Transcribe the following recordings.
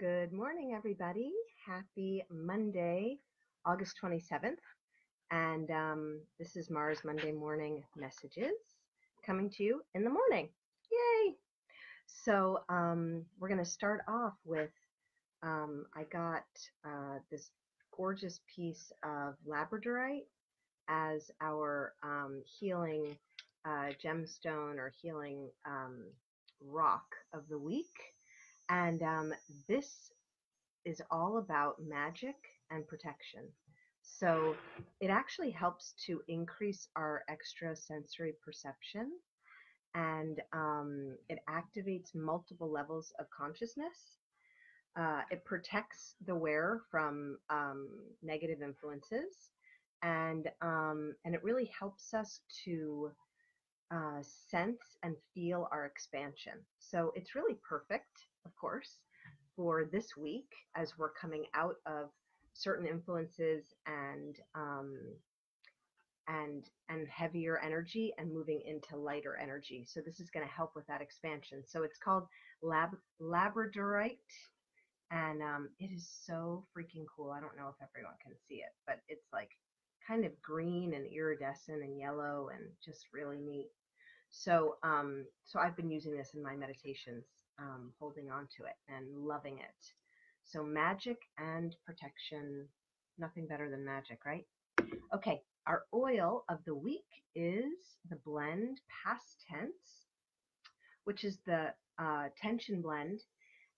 Good morning, everybody. Happy Monday, August 27th. And this is Mars Monday Morning Messages coming to you in the morning. Yay! So we're going to start off with I got this gorgeous piece of labradorite as our healing gemstone or healing rock of the week. And this is all about magic and protection. So it actually helps to increase our extrasensory perception, and it activates multiple levels of consciousness. It protects the wearer from negative influences, and it really helps us to sense and feel our expansion. So it's really perfect, of course, for this week as we're coming out of certain influences and heavier energy and moving into lighter energy. So this is going to help with that expansion. So it's called labradorite, and it is so freaking cool. I don't know if everyone can see it, but it's like kind of green and iridescent and yellow and just really neat. So I've been using this in my meditations, holding on to it and loving it. So magic and protection, nothing better than magic, right? Okay, our oil of the week is the blend past tense, which is the tension blend,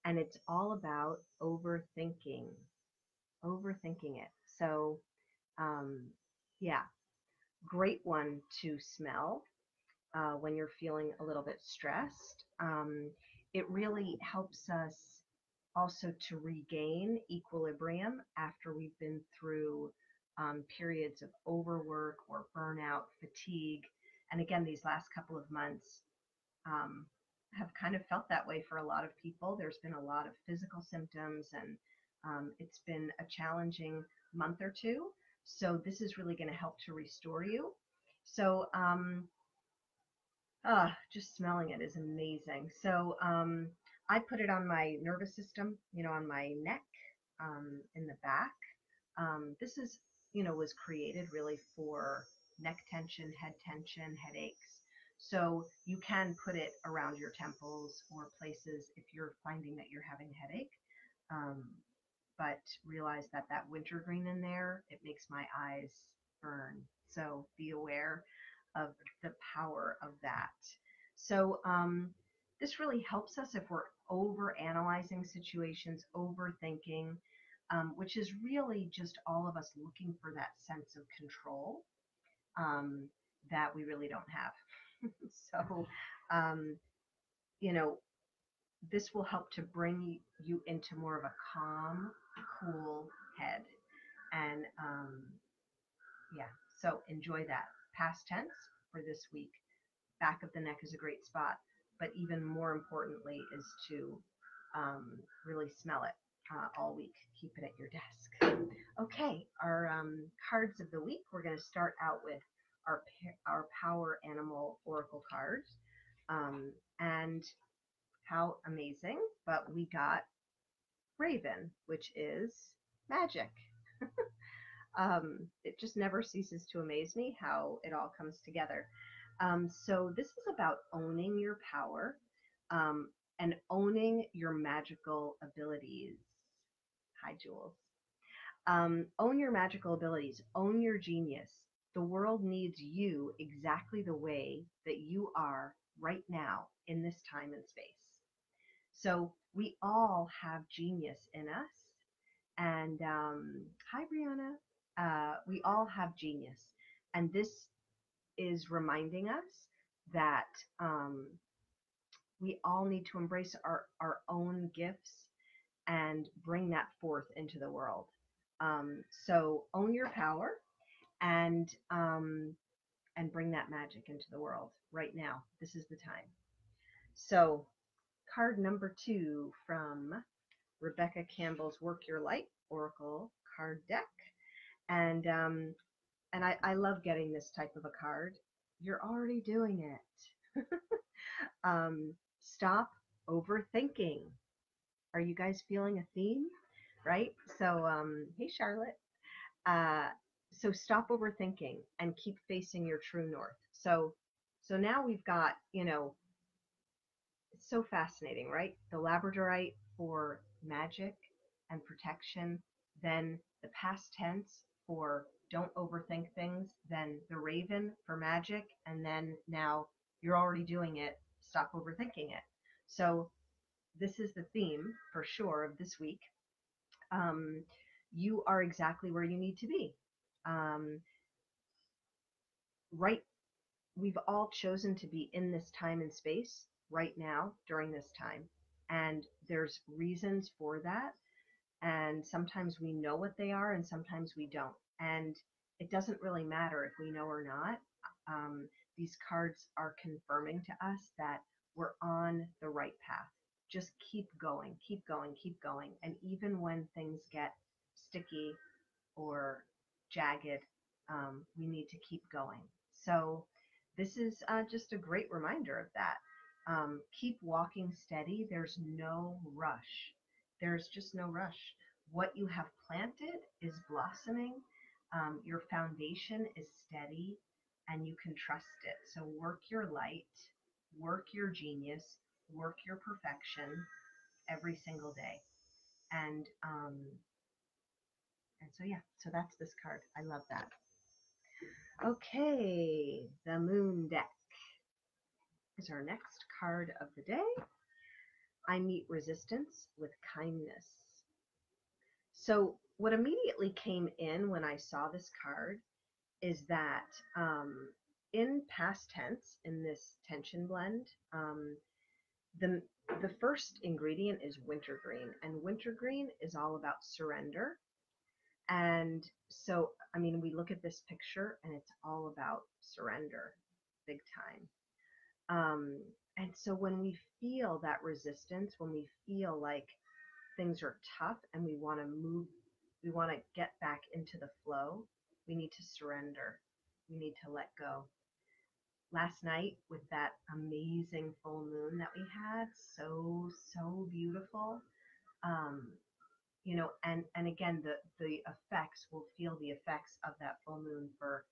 and it's all about overthinking it. So, um, yeah, great one to smell when you're feeling a little bit stressed. It really helps us also to regain equilibrium after we've been through periods of overwork or burnout, fatigue. And again, these last couple of months um, have kind of felt that way for a lot of people. There's been a lot of physical symptoms, and it's been a challenging month or two. So this is really going to help to restore you. So just smelling it is amazing. So I put it on my nervous system, on my neck, in the back. This was created really for neck tension, head tension, headaches. So you can put it around your temples or places if you're finding that you're having a headache. Um, but realize that wintergreen in there, it makes my eyes burn. So be aware of the power of that. So this really helps us if we're over analyzing situations, overthinking, which is really just all of us looking for that sense of control um, that we really don't have. So, um, you know, this will help to bring you into more of a calm, cool head. And yeah, so enjoy that. Past tense for this week. Back of the neck is a great spot, but even more importantly is to really smell it all week. Keep it at your desk. Okay, our cards of the week. We're going to start out with our power animal oracle cards, and how amazing! But we got Raven, which is magic. It just never ceases to amaze me how it all comes together. So this is about owning your power and owning your magical abilities. Hi, Jules. Own your magical abilities. Own your genius. The world needs you exactly the way that you are right now in this time and space. So we all have genius in us. And hi, Brianna. We all have genius. And this is reminding us that we all need to embrace our own gifts and bring that forth into the world. So own your power and bring that magic into the world right now. This is the time. So card number 2 from Rebecca Campbell's Work Your Light Oracle card deck. And I love getting this type of a card. You're already doing it. Stop overthinking. Are you guys feeling a theme? Right? So, hey, Charlotte. Uh, so stop overthinking and keep facing your true north. So now we've got, it's so fascinating, right? The labradorite for magic and protection, then the past tense for don't overthink things, then the raven for magic, and then now you're already doing it, stop overthinking it. So this is the theme for sure of this week. Um, you are exactly where you need to be. Um, right, we've all chosen to be in this time and space right now during this time. And there's reasons for that. And sometimes we know what they are, and sometimes we don't. And it doesn't really matter if we know or not. Um, these cards are confirming to us that we're on the right path. Just keep going, keep going, keep going. And even when things get sticky or jagged, we need to keep going. So this is just a great reminder of that. Keep walking steady. There's no rush. There's just no rush. What you have planted is blossoming. Your foundation is steady and you can trust it. So work your light, work your genius, work your perfection every single day. And and so, yeah, so that's this card. I love that. Okay, the moon deck is our next card of the day. I meet resistance with kindness. So, what immediately came in when I saw this card is that in past tense, in this tension blend, the the first ingredient is wintergreen, and wintergreen is all about surrender. And so, I mean, we look at this picture and it's all about surrender, big time. And so when we feel that resistance, when we feel like things are tough and we want to move, we want to get back into the flow, we need to surrender. We need to let go. Last night with that amazing full moon that we had, so beautiful. Um, and again, the effects, will feel the effects of that full moon for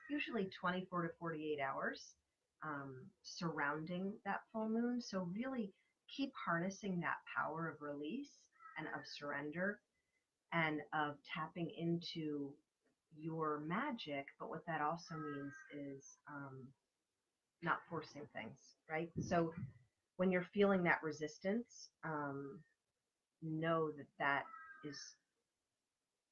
usually 24 to 48 hours surrounding that full moon. So really keep harnessing that power of release and of surrender and of tapping into your magic. But what that also means is not forcing things, right? So when you're feeling that resistance, know that that is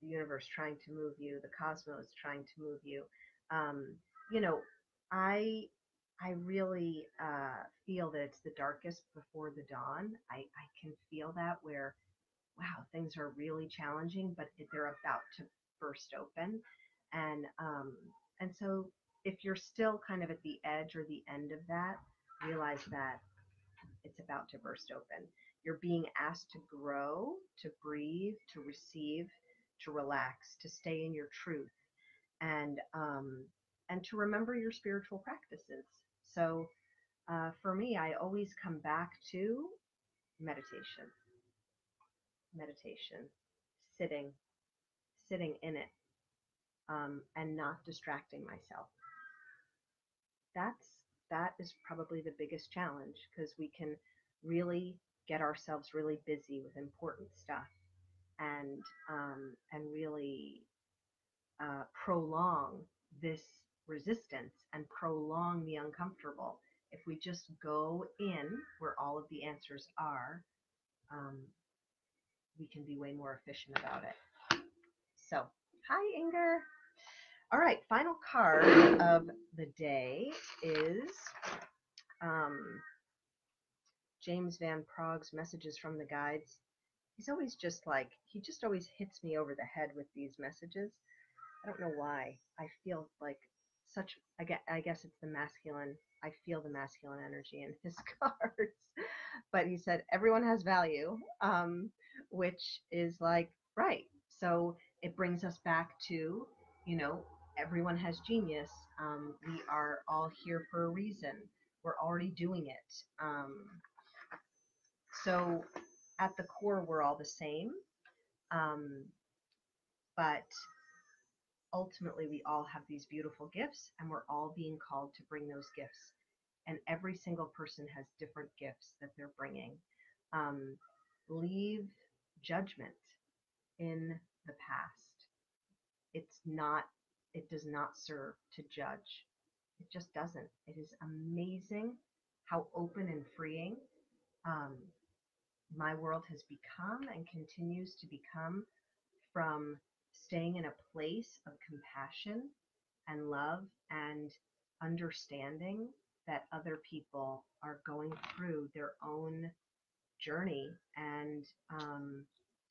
the universe trying to move you, the cosmos trying to move you. Um, you know, I I really feel that it's the darkest before the dawn. I can feel that where wow, things are really challenging, but they're about to burst open, and um, and so if you're still kind of at the edge or the end of that, realize that it's about to burst open. You're being asked to grow, to breathe, to receive, to relax, to stay in your truth, and to remember your spiritual practices. So for me, I always come back to meditation, meditation, sitting, sitting in it, and not distracting myself. That's that is probably the biggest challenge because we can really get ourselves really busy with important stuff and really prolong this resistance and prolong the uncomfortable. If we just go in where all of the answers are, um, we can be way more efficient about it. So, hi, Inger. All right, final card of the day is um, James Van Praagh's Messages from the Guides. He's always just like, he just always hits me over the head with these messages. I don't know why. I feel like such, I guess it's the masculine, I feel the masculine energy in his cards. But he said, everyone has value, which is like, right. So it brings us back to, you know, everyone has genius. We are all here for a reason. We're already doing it. So at the core, we're all the same. Um, but ultimately, we all have these beautiful gifts, and we're all being called to bring those gifts. And every single person has different gifts that they're bringing. Um, leave judgment in the past. It's not, it does not serve to judge. It just doesn't. It is amazing how open and freeing um, my world has become and continues to become from staying in a place of compassion and love and understanding that other people are going through their own journey, and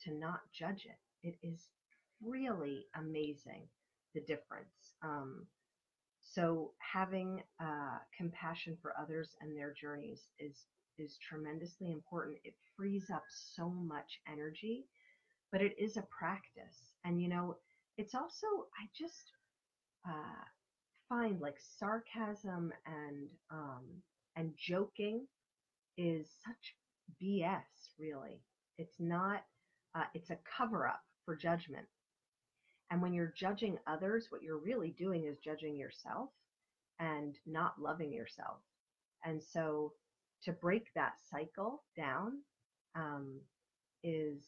to not judge it. It is really amazing, the difference. So having compassion for others and their journeys is tremendously important. It frees up so much energy, but it is a practice. And it's also, I just uh, find like sarcasm and joking is such BS, really. It's not. It's a cover up for judgment. And when you're judging others, what you're really doing is judging yourself and not loving yourself. And so to break that cycle down um, is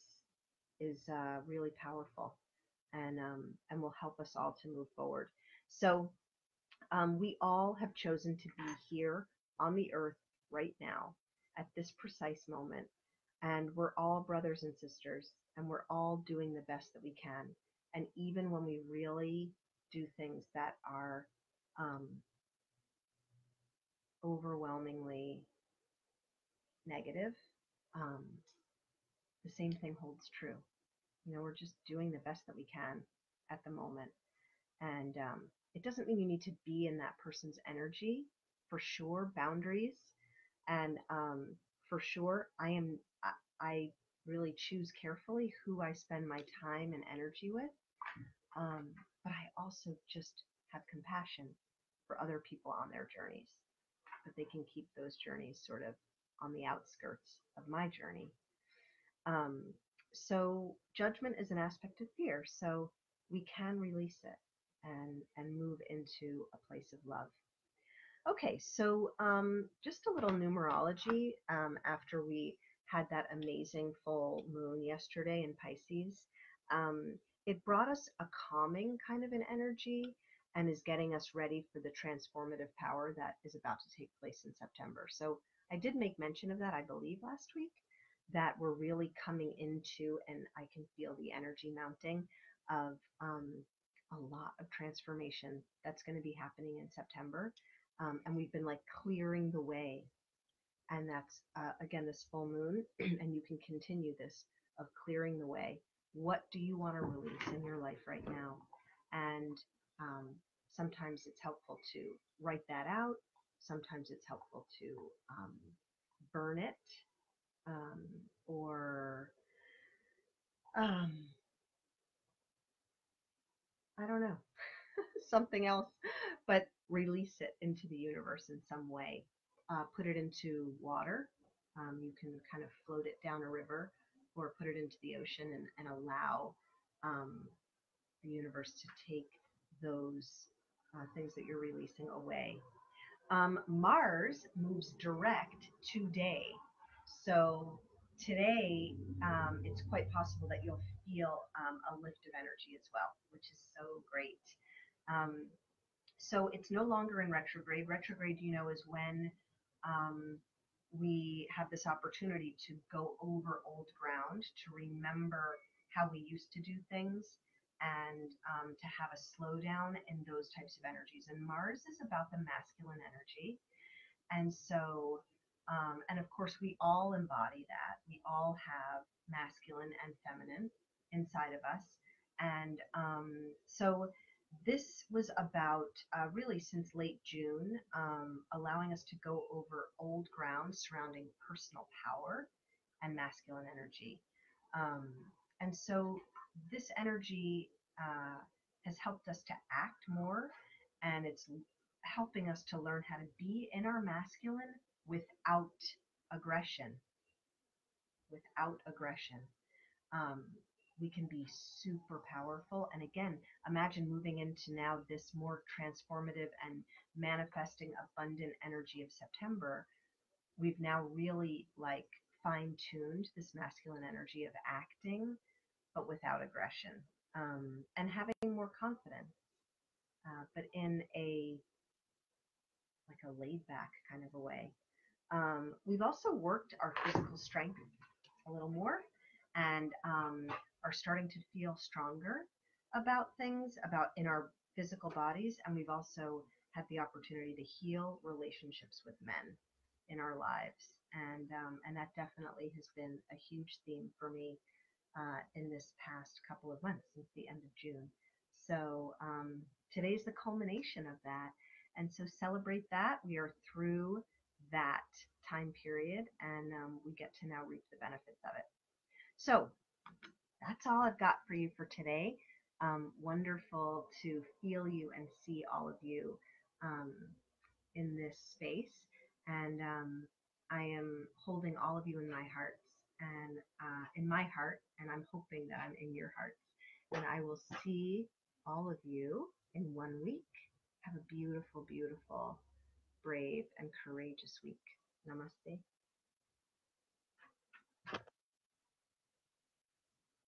really powerful, and will help us all to move forward. So we all have chosen to be here on the earth right now at this precise moment, and we're all brothers and sisters, and we're all doing the best that we can. And even when we really do things that are um, overwhelmingly negative, um, the same thing holds true. We're just doing the best that we can at the moment. And it doesn't mean you need to be in that person's energy. For sure, boundaries. And for sure, I really choose carefully who I spend my time and energy with. But I also just have compassion for other people on their journeys, that they can keep those journeys sort of on the outskirts of my journey. Um, so judgment is an aspect of fear. So we can release it and move into a place of love. Okay, so just a little numerology after we had that amazing full moon yesterday in Pisces. Um, it brought us a calming kind of an energy and is getting us ready for the transformative power that is about to take place in September. So I did make mention of that, I believe, last week, that we're really coming into, and I can feel the energy mounting of a lot of transformation that's going to be happening in September. And we've been like clearing the way. And that's, again, this full moon. And you can continue this of clearing the way. What do you want to release in your life right now? And sometimes it's helpful to write that out. Sometimes it's helpful to burn it, um, or um, I don't know, something else, but release it into the universe in some way. Put it into water. You can kind of float it down a river or put it into the ocean, and allow um, the universe to take those things that you're releasing away. Mars moves direct today. So today, it's quite possible that you'll feel a lift of energy as well, which is so great. Um, so it's no longer in retrograde. Retrograde, is when we have this opportunity to go over old ground, to remember how we used to do things, and to have a slowdown in those types of energies. And Mars is about the masculine energy. And so, and of course, we all embody that. We all have masculine and feminine inside of us. And so this was about really since late June, allowing us to go over old ground surrounding personal power and masculine energy. Um, and so this energy has helped us to act more, and it's helping us to learn how to be in our masculine without aggression. without aggression, um, we can be super powerful. And again, imagine moving into now this more transformative and manifesting abundant energy of September. We've now really like fine tuned this masculine energy of acting, but without aggression, and having more confidence, but in a like a laid back kind of a way. We've also worked our physical strength a little more, and are starting to feel stronger about things about in our physical bodies. And we've also had the opportunity to heal relationships with men in our lives, and that definitely has been a huge theme for me in this past couple of months since the end of June. So today's the culmination of that. And so celebrate that. We are through that time period, and we get to now reap the benefits of it. So that's all I've got for you for today. Wonderful to feel you and see all of you um, in this space. And I am holding all of you in my hearts and in my heart, and I'm hoping that I'm in your hearts. And I will see all of you in 1 week. Have a beautiful, beautiful, brave, and courageous week. Namaste.